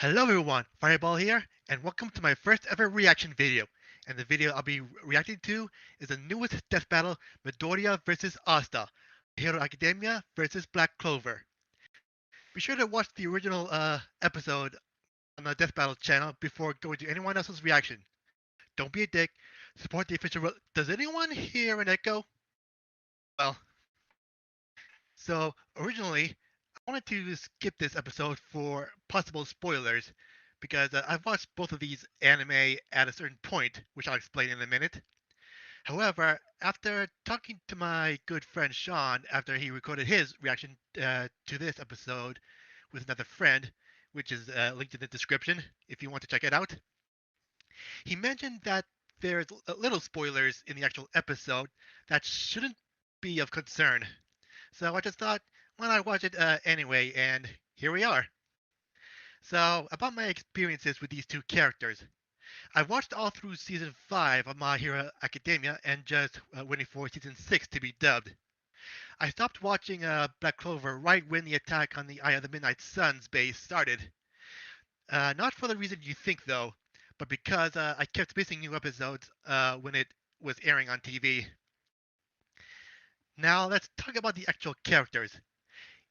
Hello everyone, Fireball here, and welcome to my first ever reaction video. And the video I'll be reacting to is the newest death battle, Midoriya vs. Asta, Hero Academia versus Black Clover. Be sure to watch the original episode on the Death Battle channel before going to anyone else's reaction. Don't be a dick, support the official. Does anyone hear an echo? Well, so originally I wanted to skip this episode for possible spoilers because I've watched both of these anime at a certain point, which I'll explain in a minute. However, after talking to my good friend Sean after he recorded his reaction to this episode with another friend, which is linked in the description if you want to check it out, he mentioned that there's little spoilers in the actual episode that shouldn't be of concern. So I just thought, why not watch it anyway, and here we are. So, about my experiences with these two characters. I watched all through season 5 of My Hero Academia and just waiting for season 6 to be dubbed. I stopped watching Black Clover right when the attack on the Eye of the Midnight Sun's base started. Not for the reason you think, though, but because I kept missing new episodes when it was airing on TV. Now, let's talk about the actual characters.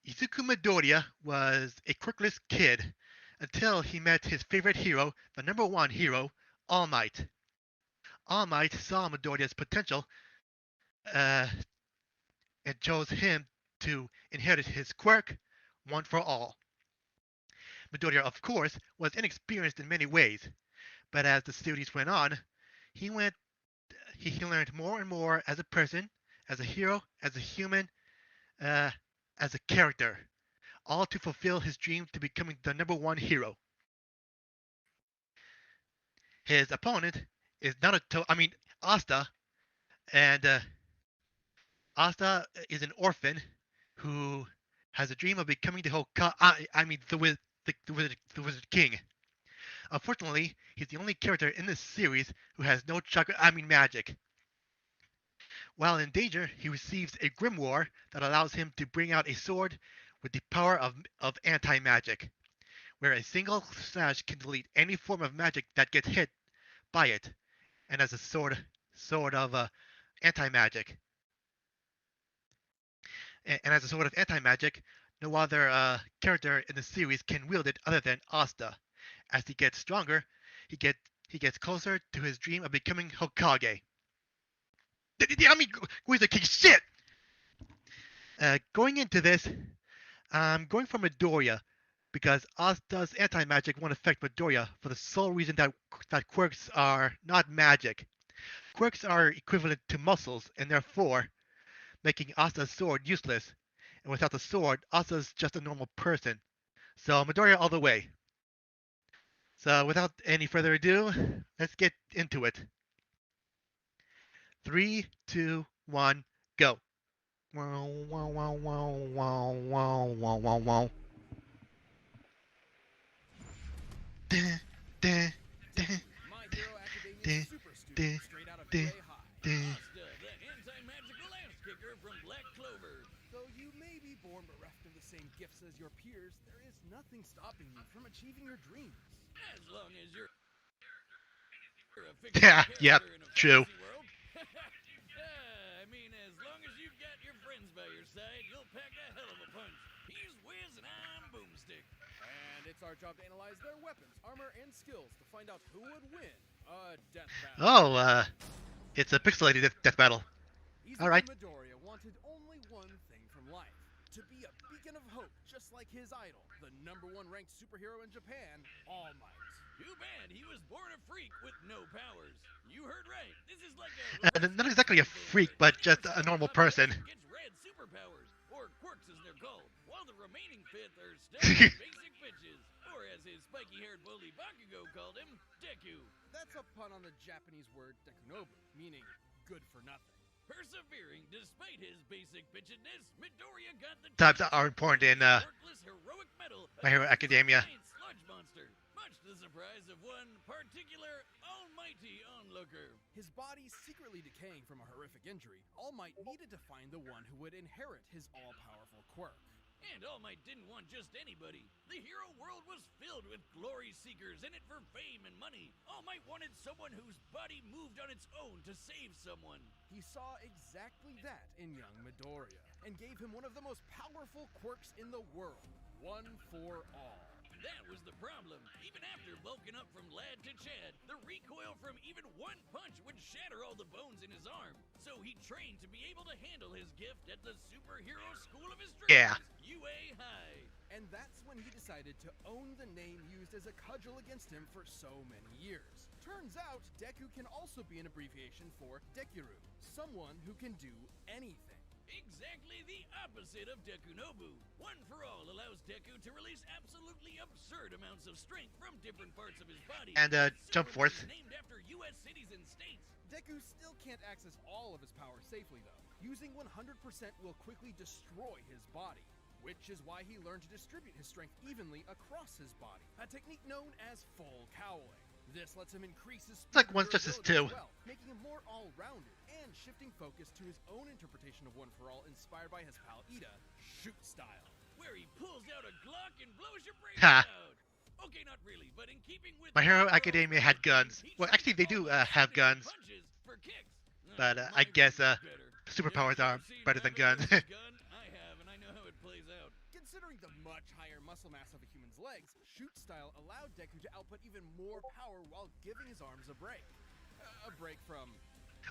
Izuku Midoriya was a quirkless kid until he met his favorite hero, the number one hero, All Might. All Might saw Midoriya's potential uh, and chose him to inherit his quirk, one for all. Midoriya, of course, was inexperienced in many ways, but as the series went on, he went he learned more and more as a person, as a hero, as a human, uh, as a character, all to fulfill his dream to becoming the number one hero. His opponent is Naruto. Asta, and Asta is an orphan who has a dream of becoming the Hokage. The Wizard King. Unfortunately, he's the only character in this series who has no chakra. Magic. While in danger, he receives a grimoire that allows him to bring out a sword with the power of anti-magic, where a single slash can delete any form of magic that gets hit by it, and as a sword of anti-magic. And as a sword of anti-magic, no other character in the series can wield it other than Asta. As he gets stronger, he get he gets closer to his dream of becoming Hokage. Wizard King shit! Going into this, I'm going for Midoriya because Asta's anti-magic won't affect Midoriya for the sole reason that quirks are not magic. Quirks are equivalent to muscles and therefore making Asta's sword useless. And without the sword, Asta's just a normal person. So Midoriya all the way. So without any further ado, let's get into it. 3, 2, 1, go. Wow, wow, wow, wow, wow, wow, wow, wow, wow. Dun, dun, dun, My Hero Academia's dun, super student, dun, straight out of dun, VA High. dun. Asta, the anti-magical ass kicker from Black Clover. Though you may be born bereft of the same gifts as your peers, there is nothing stopping you from achieving your dreams. As long as you're a fictional Yeah, yep, character in a true. fantasy world. As long as you've got your friends by your side, you'll pack a hell of a punch. He's Wiz and I'm Boomstick. And it's our job to analyze their weapons, armor, and skills to find out who would win a death battle. Oh, it's a pixelated death battle. Izuku Alright. Midoriya wanted only one thing from life: to be a beacon of hope, just like his idol, the #1 ranked superhero in Japan, All Might. Too bad he was born a freak with no powers. You heard right. This is like Not exactly a freak, but just a normal person. Gets red superpowers, or quirks as they're called, while the remaining fifth are still basic bitches, or as his spiky-haired bully Bakugo called him, Deku. That's a pun on the Japanese word dekunobu, meaning good for nothing. Persevering despite his basic bitchedness, Midoriya got the Types are important in worthless heroic medal My Hero Academia. giant sludge monster, much to the surprise of one particular almighty onlooker. His body secretly decaying from a horrific injury, All Might needed to find the one who would inherit his all-powerful quirk. And All Might didn't want just anybody. The hero world was filled with glory seekers in it for fame and money. All Might wanted someone whose body moved on its own to save someone. He saw exactly that in young Midoriya, and gave him one of the most powerful quirks in the world, One for All. That was the problem. Even after bulking up from lad to Chad, the recoil from even one punch would shatter all the bones in his arm. So he trained to be able to handle his gift at the superhero school of his dreams, Yeah. UA High. And that's when he decided to own the name used as a cudgel against him for so many years. Turns out, Deku can also be an abbreviation for Dekiru, someone who can do anything. Exactly the opposite of Dekunobu. One for All allows Deku to release absolutely absurd amounts of strength from different parts of his body. And jump Super force. moves named after U.S. cities and states. Deku still can't access all of his power safely, though. Using 100% will quickly destroy his body, which is why he learned to distribute his strength evenly across his body, a technique known as full cowling. This lets him increase his speed like and one's just as durability two. as well, making him more all-rounded, and shifting focus to his own interpretation of One for All inspired by his pal Ida, shoot style. Where he pulls out a Glock and blows your brains Ha. out. Okay, not really, but in keeping with My Hero One for All's Academia had guns. philosophy, he Well, chose actually, they do All Might's have signature guns, punches for kicks. but My I guess gun's better. superpowers If are you've seen better than Rabbit guns. versus gun, I have, and I know how it plays out. Considering the much higher muscle mass of a human's legs, shoot style allowed Deku to output even more power while giving his arms a break. A break from...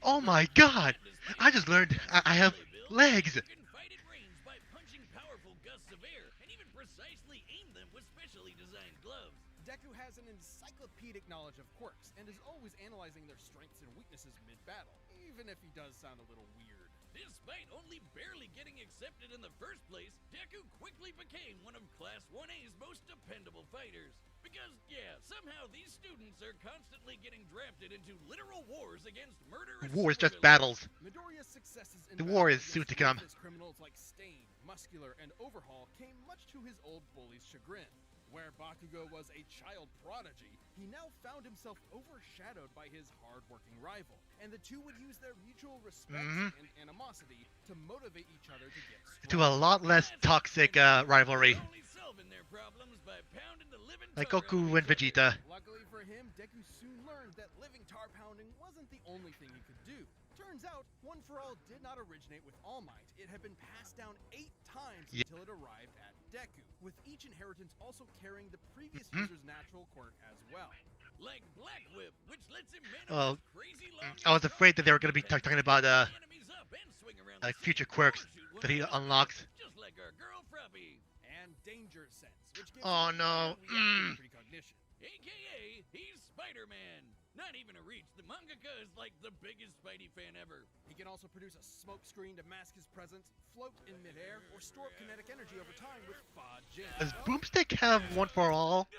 Oh my God! I just learned I have legs. You can fight at range by punching powerful gusts of air, and even precisely aim them with specially designed gloves. Deku has an encyclopedic knowledge of quirks, and is always analyzing their strengths and weaknesses mid-battle, even if he does sound a little weird. Despite only barely getting accepted in the first place, Deku quickly became one of Class 1A's most dependable fighters. Because, yeah, somehow these students are constantly getting drafted into literal wars against murderous War is just supervillains. battles. Midoriya's successes in The war battle is soon against to come. ruthless criminals like Stain, Muscular, and Overhaul came much to his old bully's chagrin. Where Bakugo was a child prodigy, he now found himself overshadowed by his hard-working rival, and the two would use their mutual respect and animosity to motivate each other to get To a stronger. lot less toxic rivalry, They're only solving their problems by pounding the living like tar out of Goku and each other. Vegeta. Luckily for him, Deku soon learned that living tar pounding wasn't the only thing he could do. Turns out, One for All did not originate with All Might. It had been passed down 8 times Yeah. until it arrived at Deku, with each inheritance also carrying the previous user's natural quirk as well. Like Black Whip, which lets him Oh, manifest crazy long I was afraid that they were going to be attacks, talking about enemies up and swing around like the future city quirks parachute that he while unlocks. just like our girl Fruppy. And Danger Sense, which gives Oh, him no. reactive precognition. AKA, he's Spider-Man. Not even a reach. The mangaka is like the biggest Spidey fan ever. He can also produce a smoke screen to mask his presence, float in midair, or store kinetic energy over time with Fa Jin. Does Boomstick have one for all?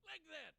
Like that.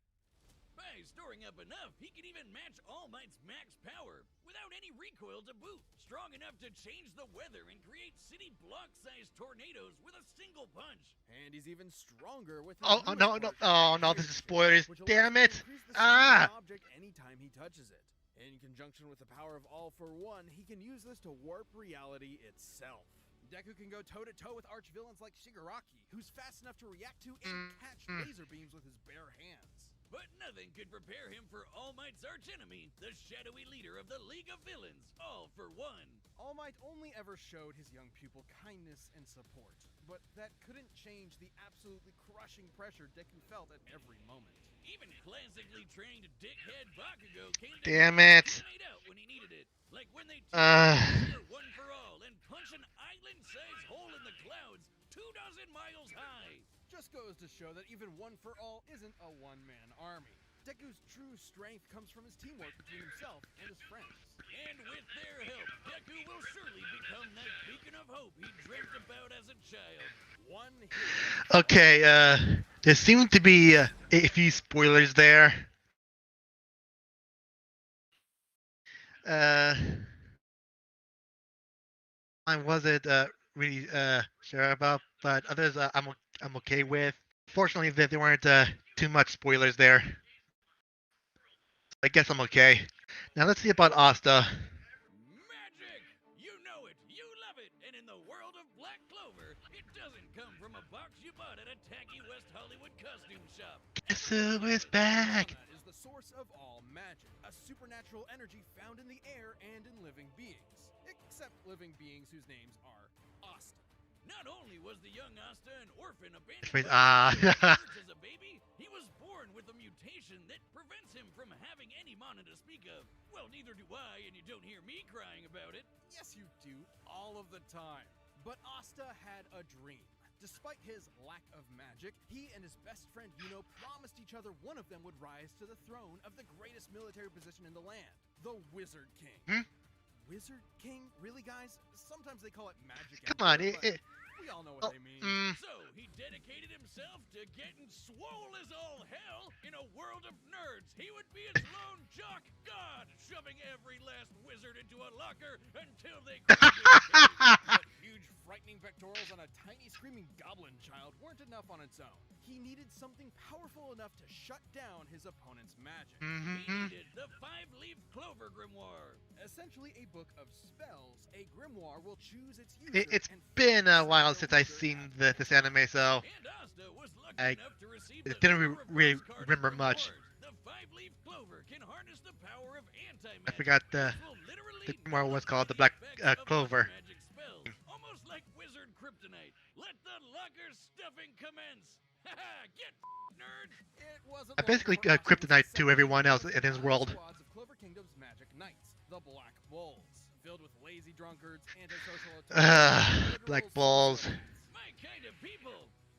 By storing up enough, he can even match All Might's max power without any recoil to boot. Strong enough to change the weather and create city block-sized tornadoes with a single punch. And he's even stronger with his Oh, newest no, no, quirk, oh no, this is spoilers. which allows Damn him to it! increase the speed of Ah! an object anytime he touches it. In conjunction with the power of All for One, he can use this to warp reality itself. Deku can go toe-to-toe with arch-villains like Shigaraki, who's fast enough to react to and catch laser beams with his bare hands. But nothing could prepare him for All Might's archenemy, the shadowy leader of the League of Villains, All for One. All Might only ever showed his young pupil kindness and support, but that couldn't change the absolutely crushing pressure Deku felt at every moment. Even classically trained dickhead Bakugo came to Damn it! night out when he needed it. Like when they Uh. took One for All and punch an island-sized hole in the clouds 24 miles high. Just goes to show that even One for All isn't a one-man army. Deku's true strength comes from his teamwork between himself and his friends. And with their help, Deku will surely become that beacon of hope he dreamt about as a child. One hero. Okay, there seem to be a few spoilers there. I wasn't really sure about, but others I'm okay with. Fortunately, there weren't too much spoilers there. I guess I'm okay. Now let's see about Asta. Magic! You know it, you love it, and in the world of Black Clover, cartoon shop. Kisu is back. Mana is the source of all magic, a supernatural energy found in the air and in living beings. Except living beings whose names are Asta. Not only was the young Asta an orphan abandoned Wait, by his parents as a baby, he was born with a mutation that prevents him from having any mana to speak of. Well, neither do I, and you don't hear me crying about it. Yes, you do, all of the time. But Asta had a dream. Despite his lack of magic, he and his best friend Yuno promised each other one of them would rise to the throne of the greatest military position in the land, the Wizard King. Wizard King? Really, guys? Sometimes they call it Magic Come on, Emperor, but we all know what they mean. So he dedicated himself to getting swole as all hell in a world of nerds. He would be its lone jock god, shoving every last wizard into a locker until they But huge, frightening pectorals on a tiny, screaming goblin child weren't enough on its own. He needed something powerful enough to shut down his opponent's magic. He needed the five-leaf clover grimoire. Essentially a book of spells, a grimoire will choose its user It's and been a while fix since the I've wizard seen magic. this anime, so And Asta was lucky I enough to receive didn't the really reverse card remember of much. rewards. The five-leaf clover can harness the power of anti-magic. I forgot the which will literally grimoire was nullify called the the Black effects of Clover. other magic spells, almost like wizard kryptonite. Let the locker stuffing commence. Haha, get nerd. It wasn't I long basically before Asta kryptonite was to everyone else in this world. Squads of Clover Kingdom's magic knights, the Black Bulls, filled with lazy drunkards, antisocial Black literal Bulls. sorcerers. My kind of people.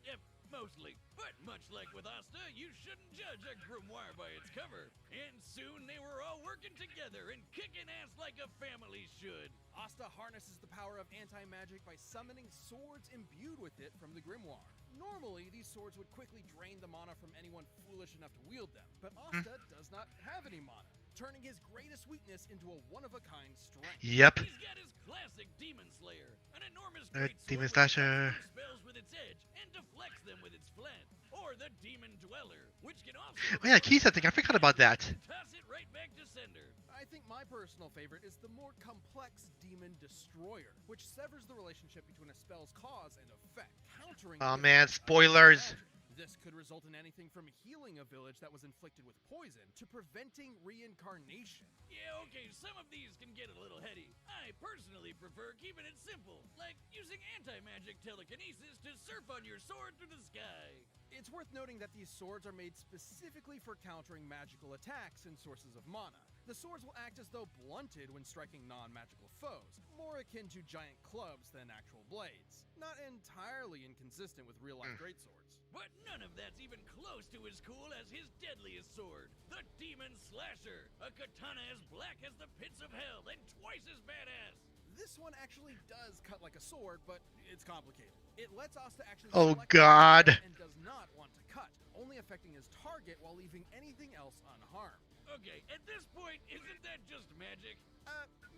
Yep, mostly. But much like with Asta, you shouldn't judge a grimoire by its cover. And soon they were all working together and kicking ass like a family should. Asta harnesses the power of anti-magic by summoning swords imbued with it from the grimoire. Normally, these swords would quickly drain the mana from anyone foolish enough to wield them, but Asta does not have any mana, turning his greatest weakness into a one-of-a-kind strength. Yep. He's got his classic Demon Slayer, an enormous Demon great sword which Slasher. attacks spells with its edge and deflects them with its flat. Or the Demon Dweller, which can also Oh yeah, key setting. I forgot about that. toss it right back to sender. I think my personal favorite is the more complex Demon Destroyer, which severs the relationship between a spell's cause and effect, countering Oh the man, effect of spoilers. magic. This could result in anything from healing a village that was inflicted with poison to preventing reincarnation. Yeah, okay, some of these can get a little heady. I personally prefer keeping it simple, like using anti-magic telekinesis to surf on your sword through the sky. It's worth noting that these swords are made specifically for countering magical attacks and sources of mana. The swords will act as though blunted when striking non-magical foes, more akin to giant clubs than actual blades. Not entirely inconsistent with real-life greatswords. But none of that's even close to as cool as his deadliest sword, the Demon Slasher, a katana as black as the pits of hell and twice as badass. This one actually does cut like a sword, but it's complicated. It lets Asta actually Oh, select God. and does not want to cut, only affecting his target while leaving anything else unharmed. Okay, at this point, isn't that just magic?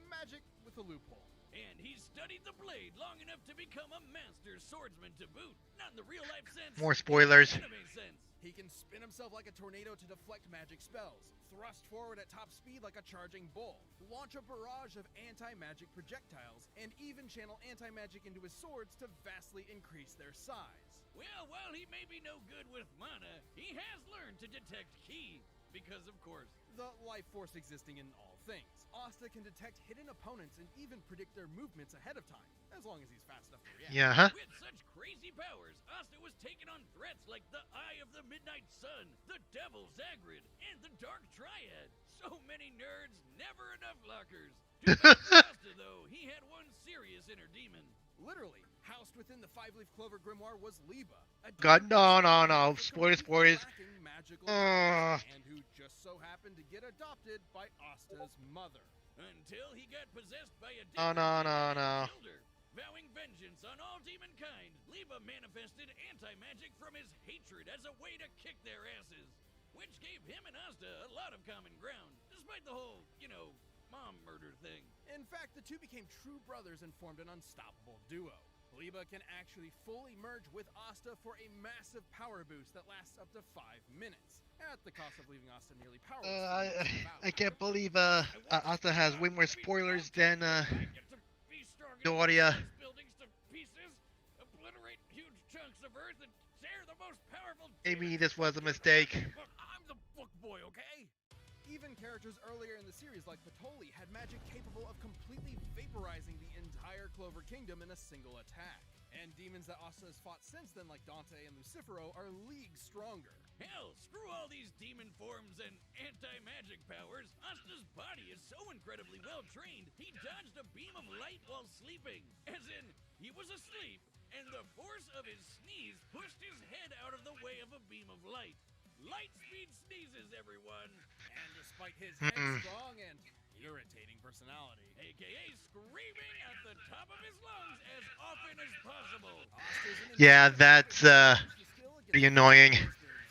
Magic with a loophole. And he studied the blade long enough to become a master swordsman to boot. Not in the real life sense. More in the spoilers. anime sense. He can spin himself like a tornado to deflect magic spells, thrust forward at top speed like a charging bull, launch a barrage of anti-magic projectiles, and even channel anti-magic into his swords to vastly increase their size. Well, while he may be no good with mana, he has learned to detect ki. Because, of course, The life force existing in all things. Asta can detect hidden opponents and even predict their movements ahead of time, as long as he's fast enough to react. Yeah, huh? with such crazy powers, Asta was taking on threats like the Eye of the Midnight Sun, the Devil Zagrid, and the Dark Triad. So many nerds, never enough lockers. To Asta, though, he had one serious inner demon. Literally, housed within the five-leaf clover grimoire was Liba. A God, demon no. with Spoilers, completely spoilers. lacking magical Ugh. powers, and who just so happened to get adopted by Asta's mother. Until he got possessed by a Oh, demon no. and killed her. Vowing vengeance on all demon kind, Liba manifested anti-magic from his hatred as a way to kick their asses. Which gave him and Asta a lot of common ground, despite the whole, mom murder thing. In fact, the two became true brothers and formed an unstoppable duo. Liba can actually fully merge with Asta for a massive power boost that lasts up to 5 minutes, at the cost of leaving Asta nearly powerless. I can't believe Asta has way more spoilers than Midoriya. Midoriya. Buildings to pieces, obliterate huge chunks of earth, and share the most powerful Maybe demon this was a in the mistake. comic book. I'm the book boy, okay? Even characters earlier in the series like Patoli had magic capable of completely vaporizing the entire Clover Kingdom in a single attack. And demons that Asta has fought since then, like Dante and Lucifero, are leagues stronger. Hell, screw all these demon forms and anti-magic powers. Asta's body is so incredibly well trained, he dodged a beam of light while sleeping. As in, he was asleep, and the force of his sneeze pushed his head out of the way of a beam of light. Light speed sneezes, everyone! And despite his headstrong and irritating personality, AKA screaming at the top of his lungs as often as possible. Asta's an Yeah, that's pretty annoying.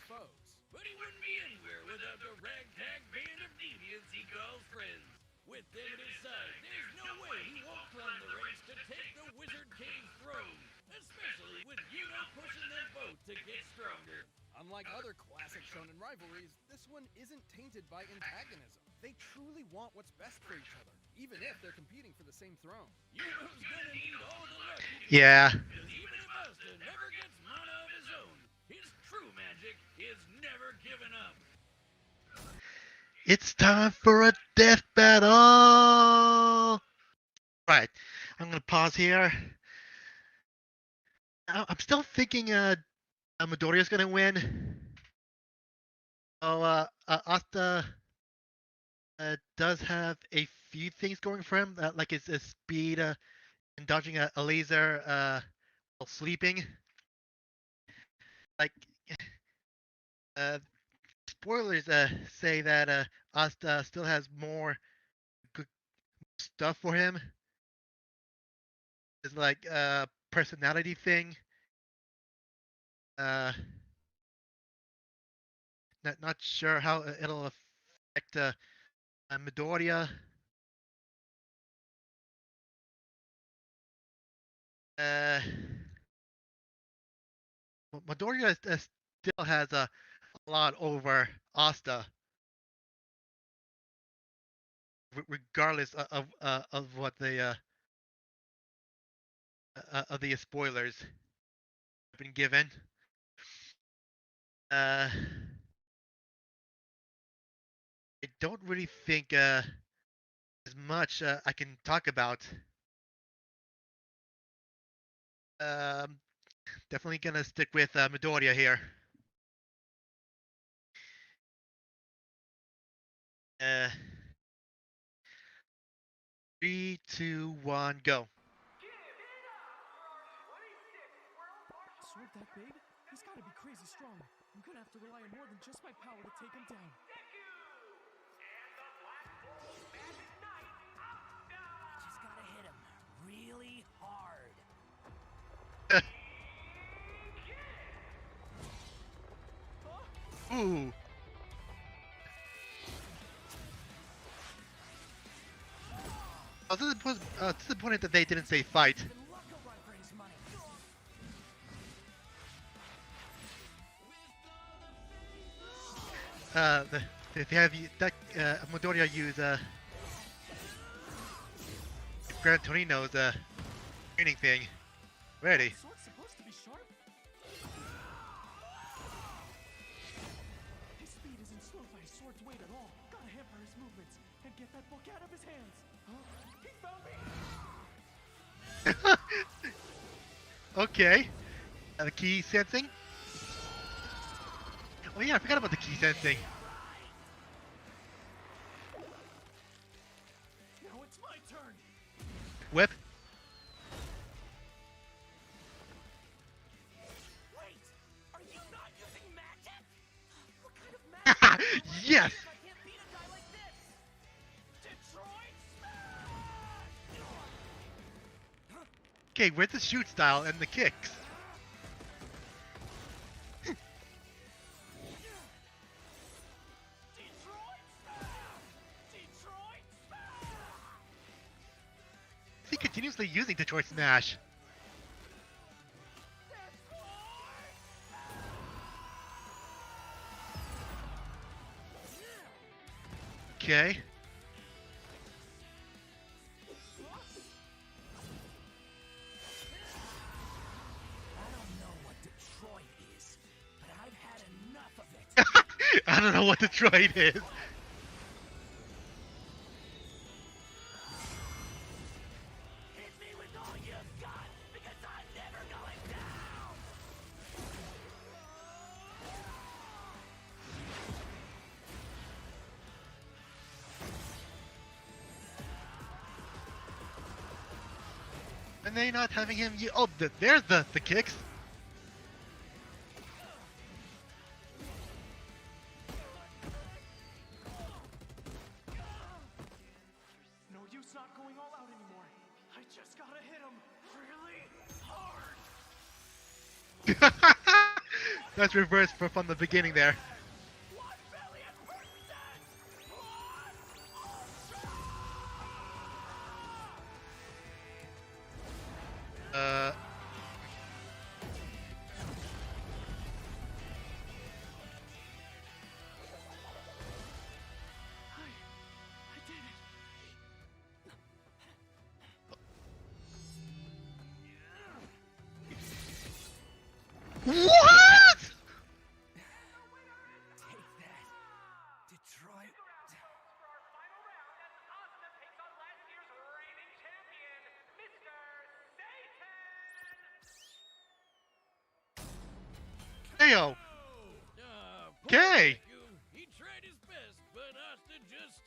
foes. But he wouldn't be anywhere without the ragtag band of deviants he calls friends. With them at his side, there's no way he won't climb the ranks to take the Wizard King's throne. Especially with Yuno pushing them both to get stronger. Unlike other classic shonen rivalries, this one isn't tainted by antagonism. They truly want what's best for each other, even if they're competing for the same throne. Yuno's gonna need all the luck he can Yeah. get, 'cause even if Asta never gets mana of his own, his true magic is never given up. It's time for a death battle! Right. I'm gonna pause here. I'm still thinking Midoriya's gonna win. Oh, Asta does have a few things going for him, like his speed and dodging a laser while sleeping. Like, uh, spoilers say that Asta still has more good stuff for him. It's like a personality thing. Uh, not sure how it'll affect Midoriya. Uh, Midoriya still has a lot over Asta, regardless of what the of the spoilers have been given. I don't really think as much I can talk about. Um, Definitely gonna stick with Midoriya here. Uh, 3, 2, 1, go. Sword that big? He's gotta be crazy strong. I'm gonna have to rely on more than just my power to take him down. Just gotta hit him really hard. Ooh. I was disappointed that they didn't say fight. Even luck will run for his money. They have that Midoriya use Gran Torino's training thing. Ready. Sword's supposed to be sharp? His speed isn't slowed by his sword's weight at all. Gotta hamper his movements and get that book out of his hands. He found me! Okay. The key sensing. Oh yeah, I forgot about the key sensing. Now it's my turn. Whip. Wait! Are you not using magic? What kind of magic? Yes. I can't beat a guy like this! Detroit Smash! Okay, where's the shoot style and the kicks? Detroit Smash! Detroit Smash! He continuously using Detroit Smash. Okay. I don't know what Detroit is, I don't know what the droid is. Hit me with all you've got, because I'm never going down! And they not having him. Oh, there's the kicks. No use not going all out anymore. I just gotta hit him really hard. That's reversed from the beginning there. One billion percent! Uh. I did it. What? Take that, Detroit. For our final round as Asta takes on last year's reigning champion, Mr. Satan! Heyo. Poor Okay. Deku. He tried his best, but Asta just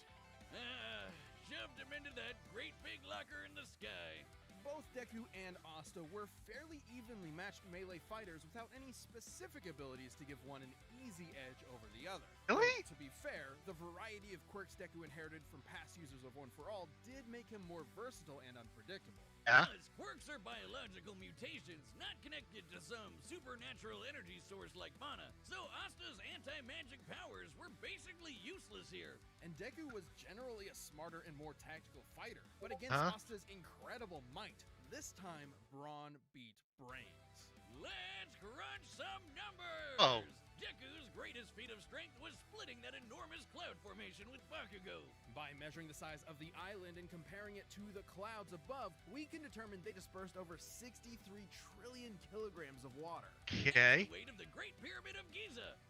shoved him into that great big locker in the sky. Both Deku and Asta were fairly evenly matched melee fighters without any specific abilities to give one an easy edge over the other. Really? To be fair, the variety of quirks Deku inherited from past users of One for All did make him more versatile and unpredictable. Yeah. Plus, quirks are biological mutations, not connected to some supernatural energy source like mana. So Asta's anti-magic powers were basically useless here. And Deku was generally a smarter and more tactical fighter, but against Huh? Asta's incredible might, this time brawn beat brains. Let's crunch some numbers! Oh. Deku's greatest feat of strength was splitting that enormous cloud formation with Bakugo. By measuring the size of the island and comparing it to the clouds above, we can determine they dispersed over 63 trillion kilograms of water. Okay. The weight of the Great Pyramid of Giza.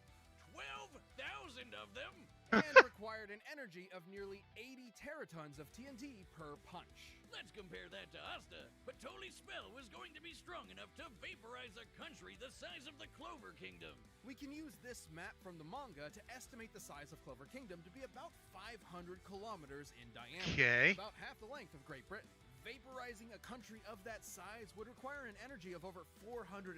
12,000 of them. And required an energy of nearly 80 teratons of TNT per punch. Let's compare that to Asta. Patoli's spell was going to be strong enough to vaporize a country the size of the Clover Kingdom. We can use this map from the manga to estimate the size of Clover Kingdom to be about 500 kilometers in diameter. Okay. About half the length of Great Britain. Vaporizing a country of that size would require an energy of over 480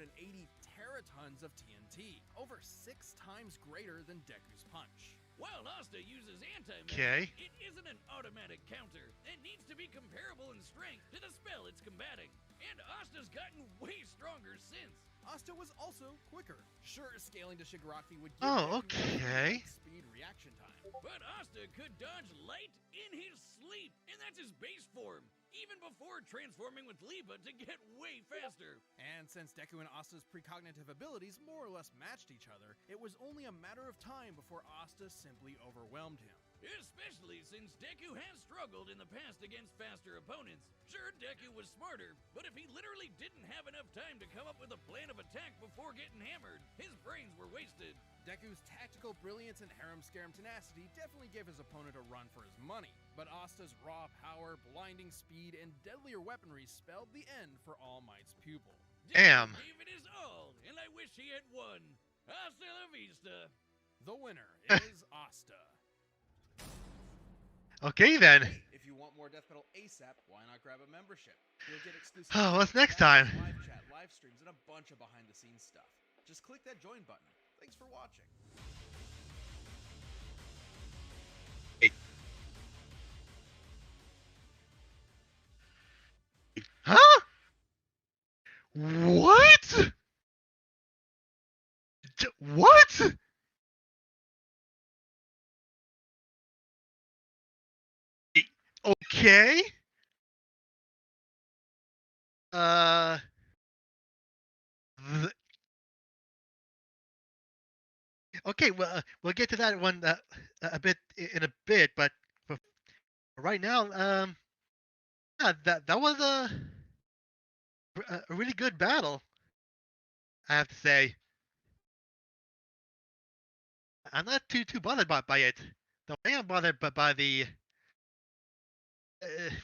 teratons of TNT, over 6 times greater than Deku's punch. While Asta uses anti-magic, Okay. it isn't an automatic counter. It needs to be comparable in strength to the spell it's combating. And Asta's gotten way stronger since. Asta was also quicker. Sure, scaling to Shigaraki would give Oh, Deku okay. speed reaction time. But Asta could dodge light in his sleep, and that's his base form, even before transforming with Liba to get way faster. And since Deku and Asta's precognitive abilities more or less matched each other, it was only a matter of time before Asta simply overwhelmed him. Especially since Deku has struggled in the past against faster opponents. Sure, Deku was smarter, but if he literally didn't have enough time to come up with a plan of attack before getting hammered, his brains were wasted. Deku's tactical brilliance and harem-scarum tenacity definitely gave his opponent a run for his money, but Asta's raw power, blinding speed, and deadlier weaponry spelled the end for All Might's pupil. Damn. Deku gave it his all, and I wish he had won. Hasta la vista. The winner is Asta. Okay then. If you want more Death Metal ASAP, why not grab a membership? You'll get exclusive Oh, what's next live time? chat, live streams, and a bunch of behind-the-scenes stuff. Just click that join button. Thanks for watching. Huh? What? What? Okay. th- Okay, well, we'll get to that one a bit in a bit, but for right now, yeah, that was a really good battle, I have to say. I'm not too bothered by it. Though I am bothered by the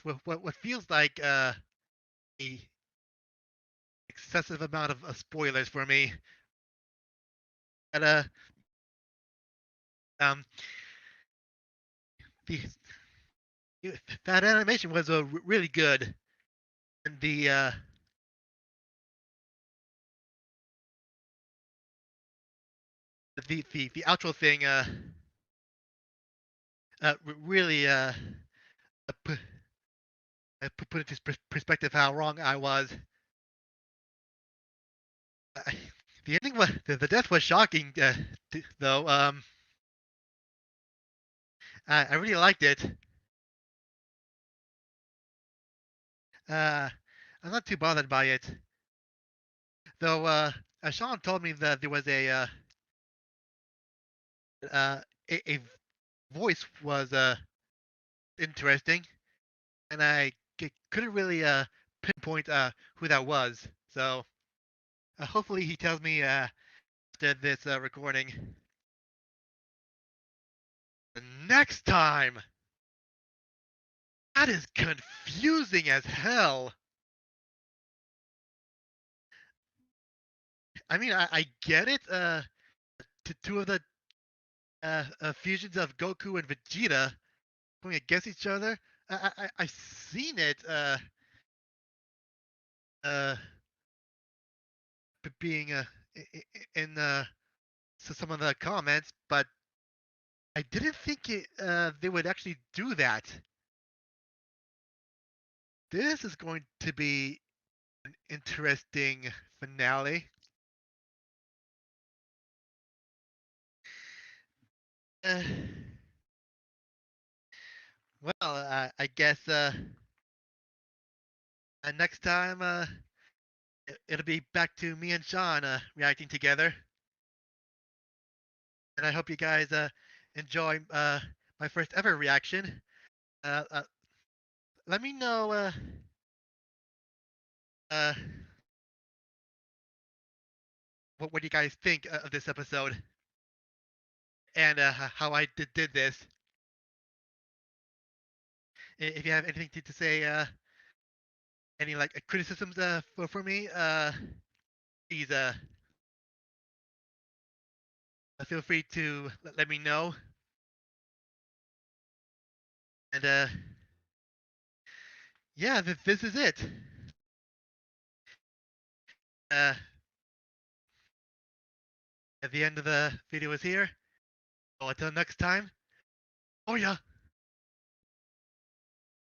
what feels like a excessive amount of spoilers for me. But um the that animation was really good, and the outro thing really put put into perspective how wrong I was. The ending was the death was shocking though. I really liked it. Uh, I'm not too bothered by it though. Sean told me that there was uh, a voice was interesting, and I couldn't really pinpoint who that was. So hopefully he tells me after this recording. The next time. That is confusing as hell. I mean, I get it. Two of the fusions of Goku and Vegeta going against each other. I've seen it uh, being in some of the comments, but I didn't think they would actually do that. This is going to be an interesting finale. Uh, well, I guess next time it'll be back to me and Sean reacting together. And I hope you guys enjoy my first ever reaction. Uh, uh, Let me know uh, what you guys think of this episode and how I did this. If you have anything to say, any like criticisms for me, please feel free to let me know. And yeah, this is it. Uh, at the end of the video is here. So until next time. Oh yeah.